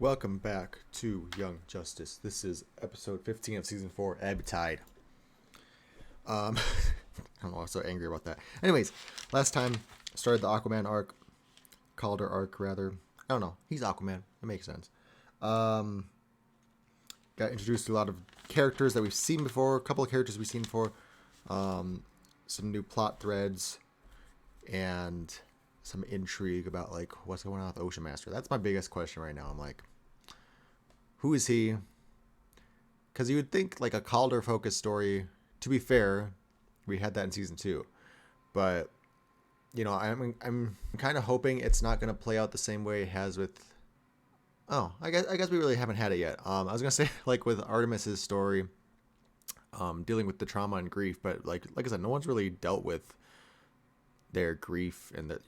Welcome back to Young Justice. This is episode 15 of season 4, Ebb-Tide. I don't know, I'm so angry about that. Anyways, last time started the Aquaman arc, Calder arc rather. I don't know, he's Aquaman. It makes sense. Got introduced to a lot of characters that we've seen before, a couple of characters we've seen before, some new plot threads, and some intrigue about like what's going on with Ocean Master. That's my biggest question right now. I'm like, who is he? Because you would think like a Calder focused story. To be fair, we had that in season 2, but you know, I'm kind of hoping it's not going to play out the same way it has with. Oh, I guess we really haven't had it yet. I was gonna say like with Artemis's story, dealing with the trauma and grief, but like I said, no one's really dealt with their grief and their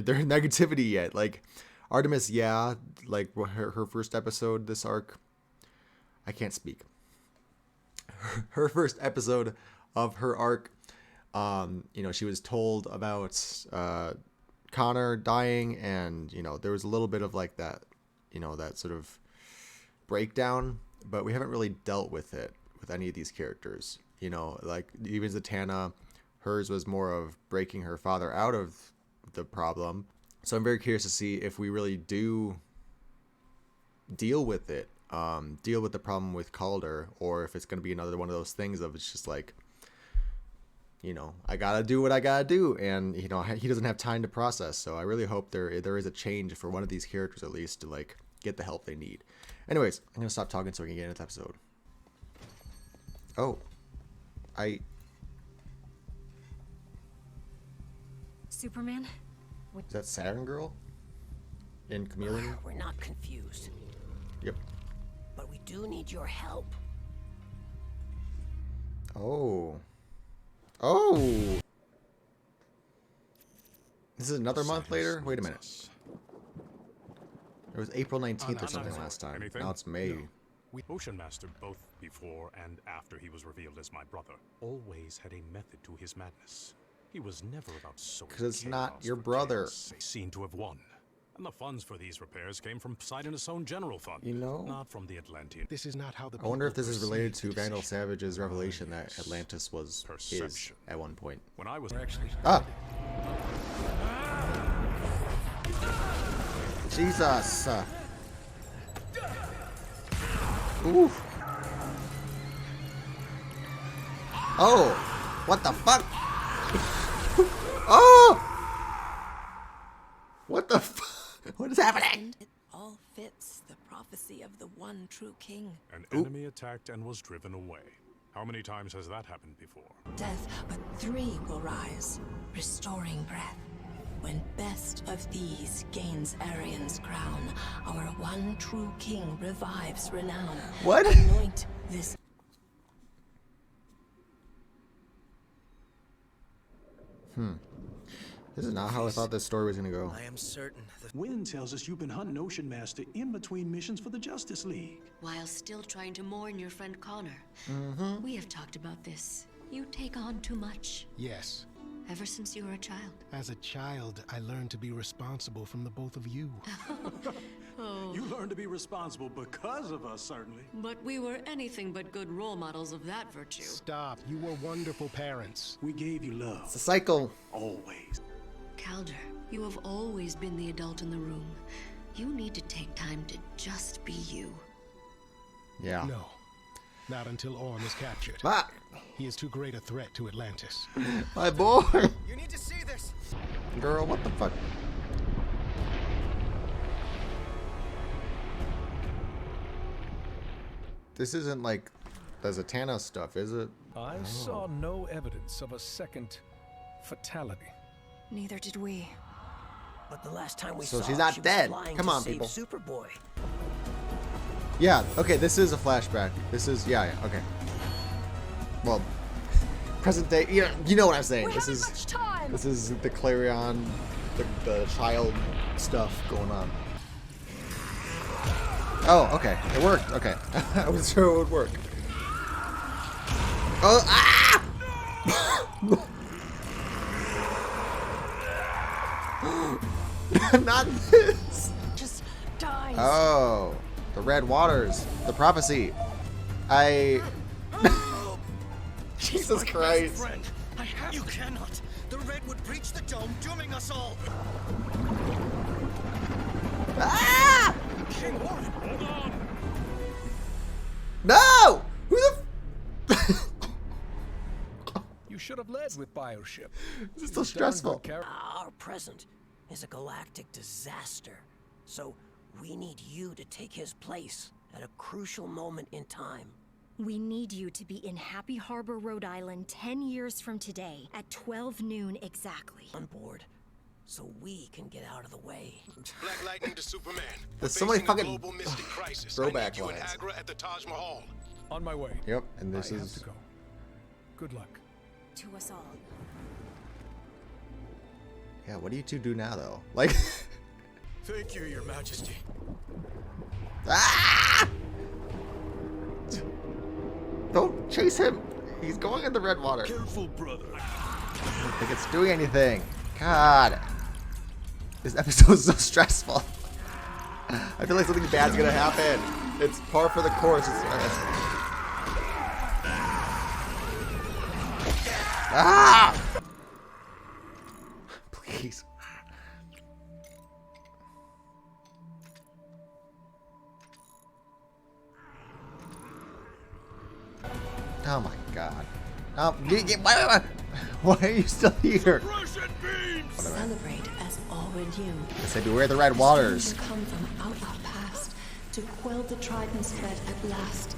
negativity yet. Like Artemis, yeah, like her first episode this arc, I can't speak. Her first episode of her arc, she was told about Connor dying, and there was a little bit of like that, that sort of breakdown, but we haven't really dealt with it with any of these characters. Like even Zatanna, hers was more of breaking her father out of the problem. So I'm very curious to see if we really do deal with it, deal with the problem with Calder, or if it's going to be another one of those things of it's just like, I got to do what I got to do. And, he doesn't have time to process. So I really hope there is a change for one of these characters at least to like get the help they need. Anyways, I'm going to stop talking so we can get into the episode. Oh, Superman? Is that Saturn Girl? In Chameleon? We're not confused. Yep. But we do need your help. Oh. This is another month later? Wait a minute. It was April 19th or something last time. Anything? Now it's May. No. Ocean Master, both before and after he was revealed as my brother, always had a method to his madness. He was never about sowing Because it's not chaos your for brother. chaos' seen to have won. And the funds for these repairs came from Poseidon's own general fund, not from the Atlantean. This is not how the I wonder if this is people related to perceive the Vandal decision. Savage's revelation that Atlantis was his Perception. at one point. When I was Ah! Jesus! Ooh! Oh! What the fuck? Oh! What the fuck? What is happening? It all fits the prophecy of the one true king. an enemy attacked and was driven away. How many times has that happened before? Death, but 3 will rise, restoring breath. When best of these gains Arian's crown, our one true king revives renown. What? Anoint this. This is not how I thought this story was gonna go. I am certain the Wynn tells us you've been hunting Ocean Master in between missions for the Justice League. While still trying to mourn your friend Connor. We have talked about this. You take on too much. Yes. Ever since you were a child. As a child, I learned to be responsible from the both of you. You learned to be responsible because of us, certainly. But we were anything but good role models of that virtue. Stop. You were wonderful parents. We gave you love, It's a cycle. always. Calder, you have always been the adult in the room. You need to take time to just be you. Yeah. No. Not until Orm is captured. Ah! He is too great a threat to Atlantis. My boy! You need to see this. Girl, what the fuck? This isn't like the Zatanna stuff, is it? I saw no evidence of a second fatality. Neither did we. But the last time we So saw she's her, not she was dead. flying Come to on, save people. Superboy. Yeah, okay, this is a flashback. This is, yeah, okay. Well, present day, you know what I'm saying. This is the Clarion, the child stuff going on. Oh, okay, it worked, okay. I was sure it would work. Oh, ah! Not this. Just die. rise. Oh, the red waters, the prophecy. Jesus Christ. Friend, you cannot. The red would breach the dome, dooming us all. Ah! King Warren, hold on. No! Who the You should have led with Bioship. This is so stressful. Our present is a galactic disaster. So we need you to take his place at a crucial moment in time. We need you to be in Happy Harbor, Rhode Island 10 years from today at 12 noon exactly. On board, so we can get out of the way. Black Lightning to Superman. There's so many Facing a fucking global mystic crisis. throwback I need you and lines. Agra at the Taj Mahal. On my way. Yep, and this I have is to go. Good luck. To us all. yeah. What do you two do now, though? Like, Thank you, Your Majesty. ah! Don't chase him. He's going in the red water. Careful, brother. I don't think it's doing anything. God, this episode is so stressful. I feel like something bad's gonna happen. It's par for the course. Ah! Please. Oh my God. Why are you still here? Celebrate as all renew. They said beware the red waters. Will come from out our past to quell the Triton's threat at last.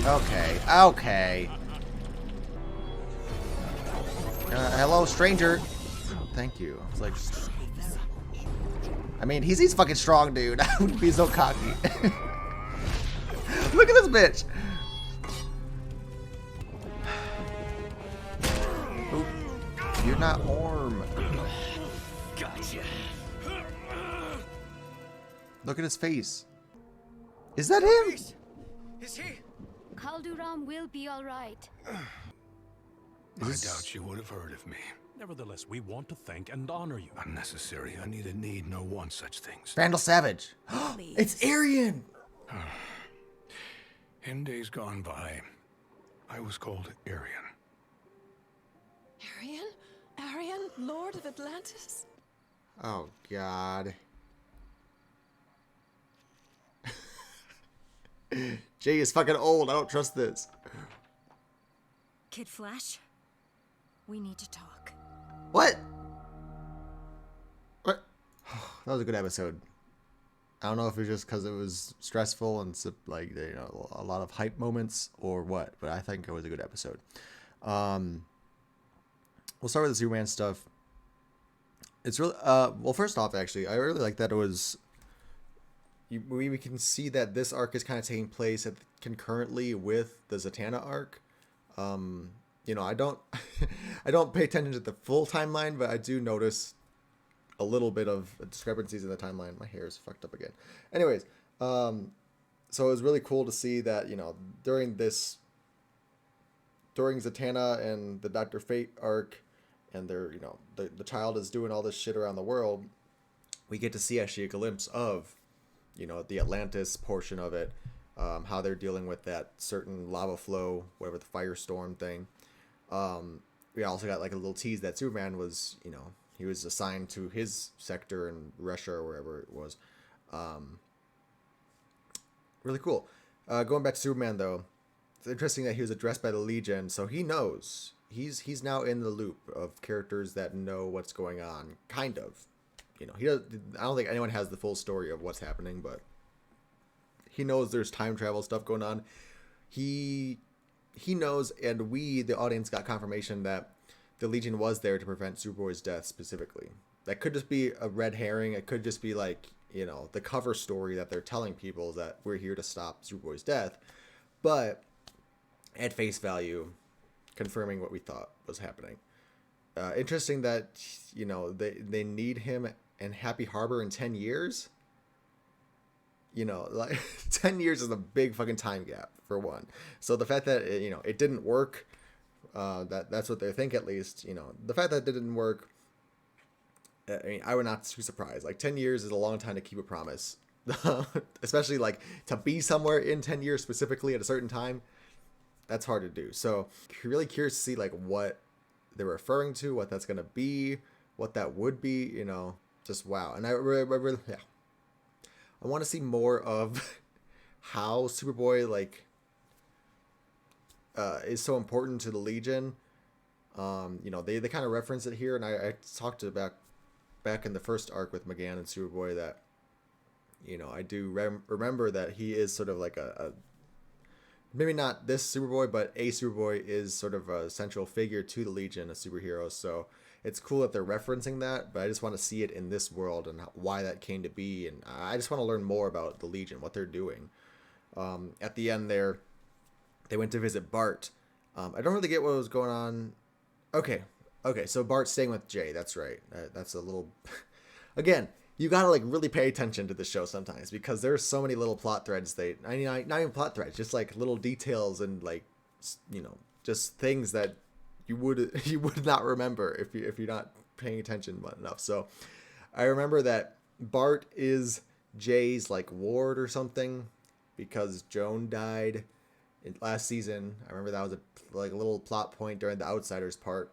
Okay, okay. Hello, stranger. Thank you. I was like, I mean, he's fucking strong, dude. I wouldn't be so cocky. Look at this bitch. Oop. You're not Orm. Gotcha. Look at his face. Is that him? Is he? Kalduram will be all right. I doubt you would have heard of me. Nevertheless, we want to thank and honor you. Unnecessary. I neither need nor want such things. Vandal Savage. It's Arian. In days gone by, I was called Arian. Arian? Arian, Lord of Atlantis? Oh, God. Jay is fucking old. I don't trust this. Kid Flash, we need to talk. What? What? That was a good episode. I don't know if it was just because it was stressful and like, you know, a lot of hype moments or what, but I think it was a good episode. We'll start with the Superman stuff. It's really well. First off, actually, I really like that it was. We can see that this arc is kind of taking place concurrently with the Zatanna arc. You know, I don't I don't pay attention to the full timeline, but I do notice a little bit of discrepancies in the timeline. My hair is fucked up again. Anyways, so it was really cool to see that, you know, during Zatanna and the Dr. Fate arc, and they're, you know, the child is doing all this shit around the world, we get to see actually a glimpse of, you know, the Atlantis portion of it, how they're dealing with that certain lava flow, whatever, the firestorm thing. We also got like a little tease that Superman was, you know, he was assigned to his sector in Russia or wherever it was. Really cool. Going back to Superman, though, it's interesting that he was addressed by the Legion, so he knows. He's now in the loop of characters that know what's going on, kind of. You know, I don't think anyone has the full story of what's happening, but he knows there's time travel stuff going on. He knows, and we, the audience, got confirmation that the Legion was there to prevent Superboy's death specifically. That could just be a red herring. It could just be like, you know, the cover story that they're telling people is that we're here to stop Superboy's death. But at face value, confirming what we thought was happening. Interesting that, you know, they need him in Happy Harbor in 10 years. You know, like 10 years is a big fucking time gap for one. So the fact that, you know, it didn't work, that's what they think at least, you know, the fact that it didn't work, I mean, I would not be too surprised. Like 10 years is a long time to keep a promise. Especially like to be somewhere in 10 years specifically at a certain time. That's hard to do. So really curious to see like what they're referring to, what that's going to be, what that would be, you know, just wow. And I really, yeah. I want to see more of how Superboy like is so important to the Legion. You know, they kind of reference it here, and I talked about back in the first arc with McGann and Superboy that, you know, I do remember that he is sort of like a maybe not this Superboy, but a Superboy is sort of a central figure to the Legion of superheroes. So it's cool that they're referencing that, but I just want to see it in this world and why that came to be. And I just want to learn more about the Legion, what they're doing. At the end there, they went to visit Bart. I don't really get what was going on. Okay, so Bart's staying with Jay. That's right. That's a little... Again, you gotta like really pay attention to the show sometimes because there's so many little plot threads. Not even plot threads, just like little details and like, you know, just things that you would not remember if you're not paying attention enough. So I remember that Bart is Jay's like ward or something because Joan died last season. I remember that was a little plot point during the Outsiders part.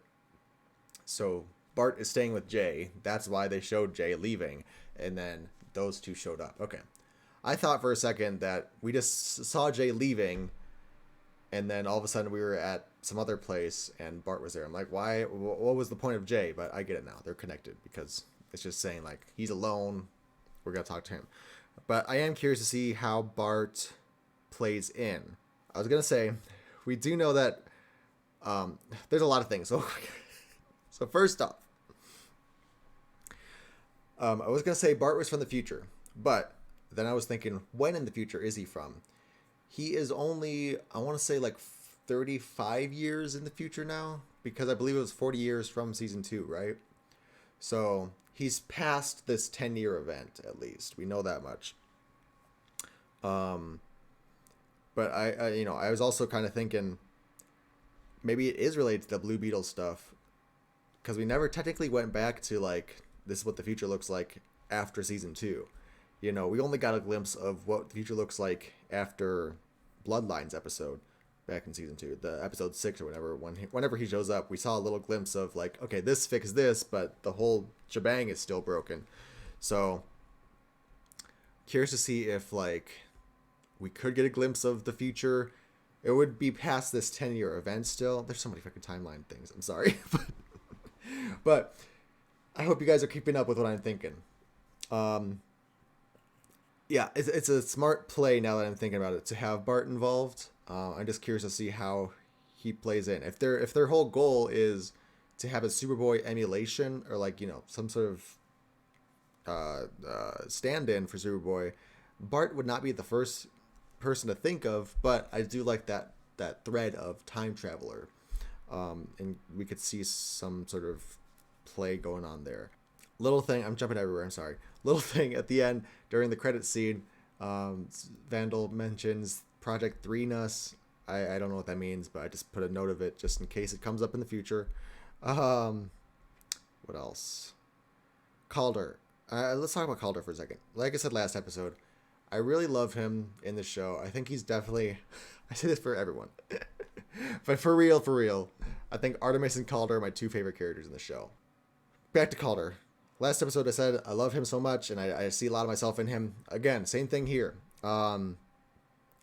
So Bart is staying with Jay. That's why they showed Jay leaving, and then those two showed up. Okay. I thought for a second that we just saw Jay leaving, and then all of a sudden we were at some other place, and Bart was there. I'm like, why? What was the point of Jay? But I get it now. They're connected because it's just saying, like, he's alone. We're going to talk to him. But I am curious to see how Bart plays in. I was going to say, we do know that there's a lot of things. So first off, I was going to say Bart was from the future, but then I was thinking, when in the future is he from? He is only, I want to say like 35 years in the future now, because I believe it was 40 years from season 2, right? So he's past this 10-year event, at least. We know that much. But I was also kind of thinking maybe it is related to the Blue Beetle stuff, because we never technically went back to like, this is what the future looks like after season 2. You know, we only got a glimpse of what the future looks like after Bloodlines episode back in season 2, the episode 6 or whatever. Whenever he shows up, we saw a little glimpse of like, okay, this fixed this, but the whole shebang is still broken. So curious to see if like we could get a glimpse of the future. It would be past this 10-year event still. There's so many fucking timeline things. I'm sorry. But I hope you guys are keeping up with what I'm thinking. Yeah, it's a smart play now that I'm thinking about it to have Bart involved. I'm just curious to see how he plays in. If their whole goal is to have a Superboy emulation or like, you know, some sort of stand-in for Superboy, Bart would not be the first person to think of, but I do like that thread of time traveler. And we could see some sort of play going on there. Little thing, I'm jumping everywhere, I'm sorry. Little thing at the end during the credit scene, Vandal mentions Project 3ness. I don't know what that means, but I just put a note of it just in case it comes up in the future. What else? Calder. Let's talk about Calder for a second. Like I said last episode, I really love him in the show. I think he's definitely, I say this for everyone, but for real, I think Artemis and Calder are my two favorite characters in the show. Back to Calder. Last episode I said I love him so much, and I see a lot of myself in him. Again, same thing here. I'm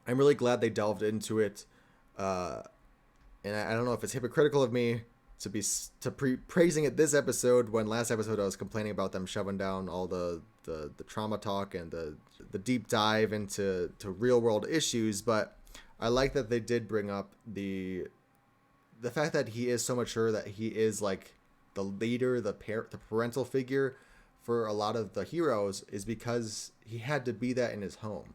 really glad they delved into it, and I don't know if it's hypocritical of me to be praising it this episode when last episode I was complaining about them shoving down all the trauma talk and the deep dive into real world issues. But I like that they did bring up the fact that he is so mature, that he is like the leader, the parental figure for a lot of the heroes, is because he had to be that in his home.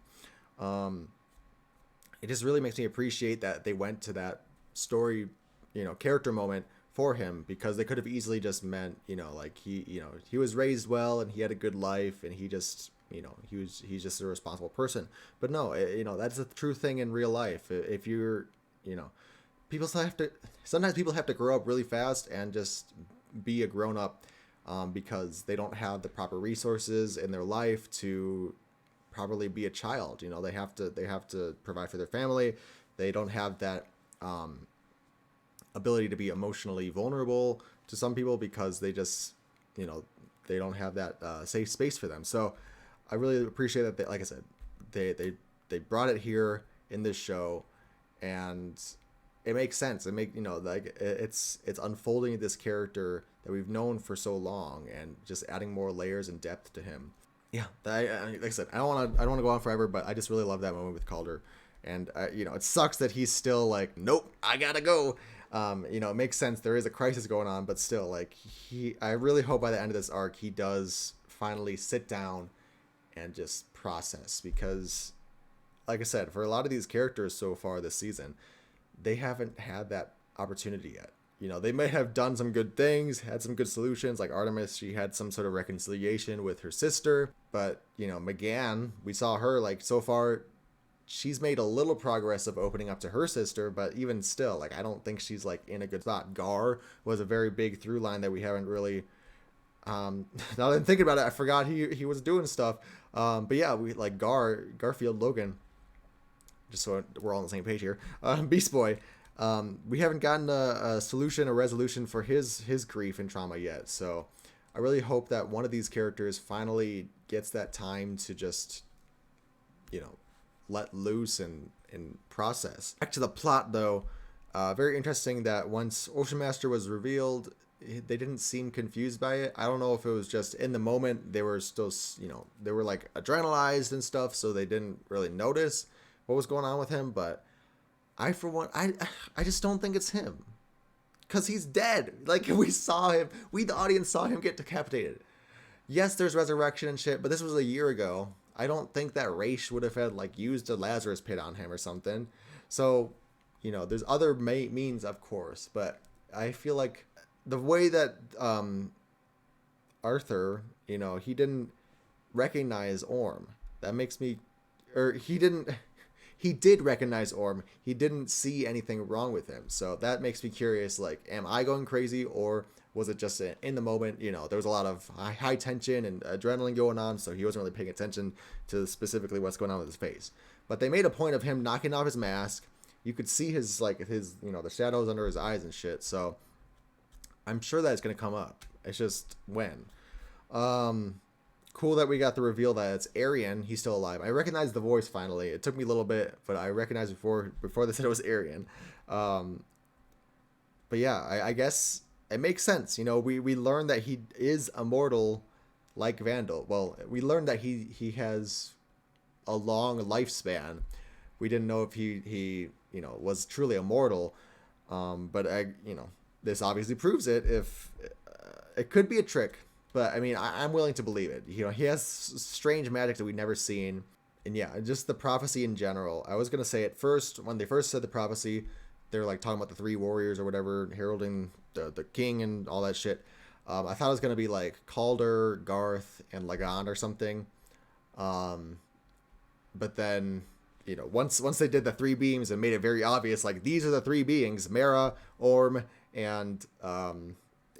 It just really makes me appreciate that they went to that story, you know, character moment for him, because they could have easily just meant, you know, like he was raised well and he had a good life and he just, you know, he's just a responsible person. But no, you know, that's a true thing in real life. If you're, you know, sometimes people have to grow up really fast and just be a grown up because they don't have the proper resources in their life to properly be a child. You know, they have to provide for their family. They don't have that ability to be emotionally vulnerable to some people because they just, you know, they don't have that safe space for them. So I really appreciate that. They, like I said, they brought it here in this show, and it makes sense. It make, you know, like it's unfolding this character that we've known for so long and just adding more layers and depth to him. Yeah, like I said, I don't want to go on forever, but I just really love that moment with Calder, and you know, it sucks that he's still like, nope, I gotta go. You know, it makes sense. There is a crisis going on, but still, like, I really hope by the end of this arc he does finally sit down and just process, because, like I said, for a lot of these characters so far this season, they haven't had that opportunity yet. You know, they may have done some good things, had some good solutions, like Artemis, she had some sort of reconciliation with her sister, but, you know, McGann, we saw her, like, so far, she's made a little progress of opening up to her sister, but even still, like, I don't think she's, like, in a good spot. Gar was a very big through line that we haven't really, now that I'm thinking about it, I forgot he was doing stuff, but yeah, we, like, Garfield Logan, just so we're all on the same page here, Beast Boy, we haven't gotten a solution, a resolution for his grief and trauma yet. So I really hope that one of these characters finally gets that time to just, you know, let loose and process. Back to the plot, though, very interesting that once Ocean Master was revealed, they didn't seem confused by it. I don't know if it was just in the moment they were still, you know, they were like adrenalized and stuff, so they didn't really notice what was going on with him, but I, for one, I just don't think it's him. Because he's dead. Like, we saw him. We, the audience, saw him get decapitated. Yes, there's resurrection and shit, but this was a year ago. I don't think that Raish would have had, like, used a Lazarus pit on him or something. So, you know, there's other means, of course. But I feel like the way that Arthur, you know, he didn't recognize Orm. That makes me... Or he didn't... He did recognize Orm. He didn't see anything wrong with him. So that makes me curious, like, am I going crazy, or was it just in the moment? You know, there was a lot of high tension and adrenaline going on, so he wasn't really paying attention to specifically what's going on with his face. But they made a point of him knocking off his mask. You could see his, like, his, you know, the shadows under his eyes and shit. So I'm sure that it's going to come up. It's just when. Cool that we got the reveal that it's Arian. He's still alive. I recognized the voice finally. It took me a little bit, but I recognized before they said it was Arian. But yeah, I guess it makes sense. You know, we learned that he is immortal like Vandal. Well, we learned that he has a long lifespan. We didn't know if he you know, was truly immortal. But you know, this obviously proves it. If it could be a trick. But, I mean, I'm willing to believe it. You know, he has strange magic that we've never seen. And, yeah, just the prophecy in general. I was going to say at first, when they first said the prophecy, they were, like, talking about the three warriors or whatever, heralding the king and all that shit. I thought it was going to be, like, Calder, Garth, and Lagan or something. But then, you know, once they did the three beams and made it very obvious, like, these are the three beings, Mara, Orm, and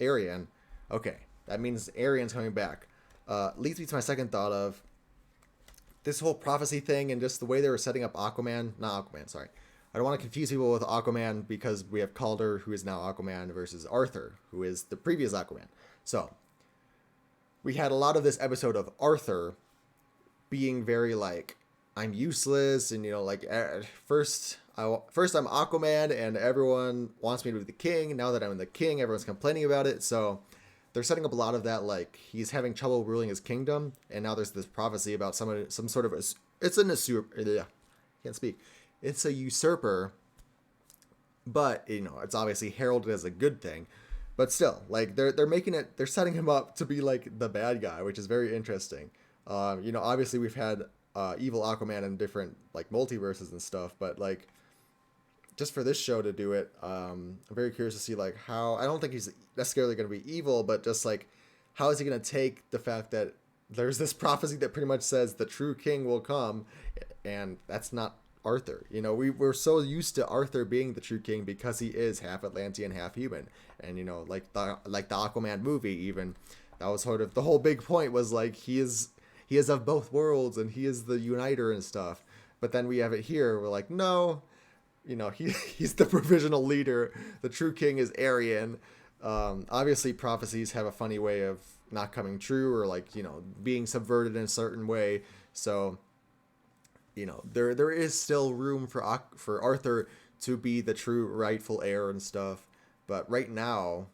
Arian. Okay. That means Arian's coming back. Leads me to my second thought of this whole prophecy thing and just the way they were setting up Aquaman. Not Aquaman, sorry. I don't want to confuse people with Aquaman because we have Calder, who is now Aquaman, versus Arthur, who is the previous Aquaman. So, we had a lot of this episode of Arthur being very like, I'm useless, and, you know, like, first I'm Aquaman, and everyone wants me to be the king. Now that I'm the king, everyone's complaining about it, so... They're setting up a lot of that, like, he's having trouble ruling his kingdom, and now there's this prophecy about some sort of... It's an usurper... Can't speak. It's a usurper, but, you know, it's obviously heralded as a good thing. But still, like, they're making it... They're setting him up to be, like, the bad guy, which is very interesting. You know, obviously we've had evil Aquaman in different, like, multiverses and stuff, but, like... Just for this show to do it, I'm very curious to see, like, how... I don't think he's necessarily going to be evil, but just, like, how is he going to take the fact that there's this prophecy that pretty much says the true king will come, and that's not Arthur. You know, we're so used to Arthur being the true king because he is half Atlantean, half human. And, you know, like the Aquaman movie even, That was sort of the whole big point, was like he is of both worlds and he is the uniter and stuff. But then we have it here. We're like, no, he's the provisional leader. The true king is Aryan. Obviously, prophecies have a funny way of not coming true, or like, being subverted in a certain way. So, there is still room for Arthur to be the true rightful heir and stuff. But right now,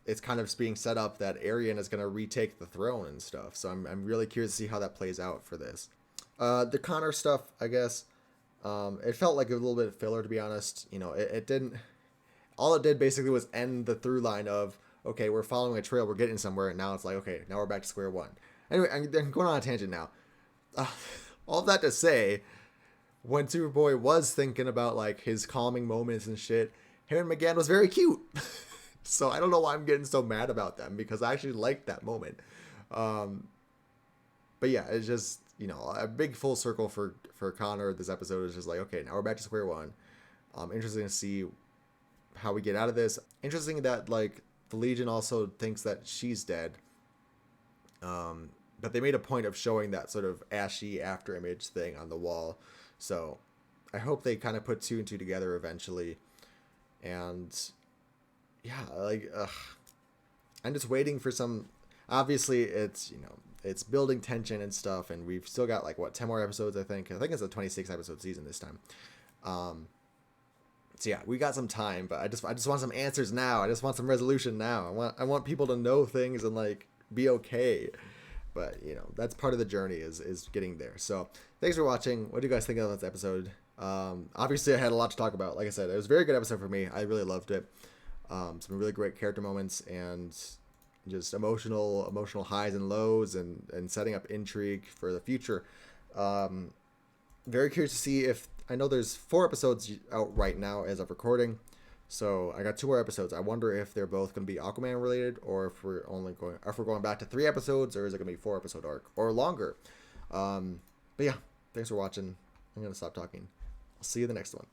it's kind of being set up that Aryan is going to retake the throne and stuff. So I'm really curious to see how that plays out for this. The Connor stuff, I guess, it felt like a little bit of filler, to be honest. It didn't. All it did basically was end the through line of, okay, we're following a trail, we're getting somewhere, and now it's like, okay, now we're back to square one. Anyway, I'm going on a tangent now. All that to say, when Superboy was thinking about like his calming moments and shit, him and McGann was very cute. So I don't know why I'm getting so mad about them, because I actually liked that moment. But yeah, it's just, a big full circle for Connor. This episode is just like, okay, now we're back to square one. Interesting to see how we get out of this. Interesting that like the Legion also thinks that she's dead. But they made a point of showing that sort of ashy after image thing on the wall. So I hope they kind of put two and two together eventually. And yeah, like, I'm just waiting for some. Obviously, it's it's building tension and stuff, and we've still got like 10 more episodes. I think it's a 26 episode season this time. So yeah, we got some time, but I just want some answers now. I just want some resolution now. I want people to know things and like be okay. But that's part of the journey is getting there. So thanks for watching. What do you guys think of this episode? Obviously, I had a lot to talk about. Like I said, it was a very good episode for me. I really loved it. Some really great character moments and just emotional highs and lows, and setting up intrigue for the future. Very curious to see if, I know there's 4 episodes out right now as of recording, so I got 2 more episodes. I wonder if they're both going to be Aquaman related, or if we're going back to 3 episodes, or is it going to be 4 episode arc or longer. But yeah, thanks for watching. I'm going to stop talking. I'll see you in the next one.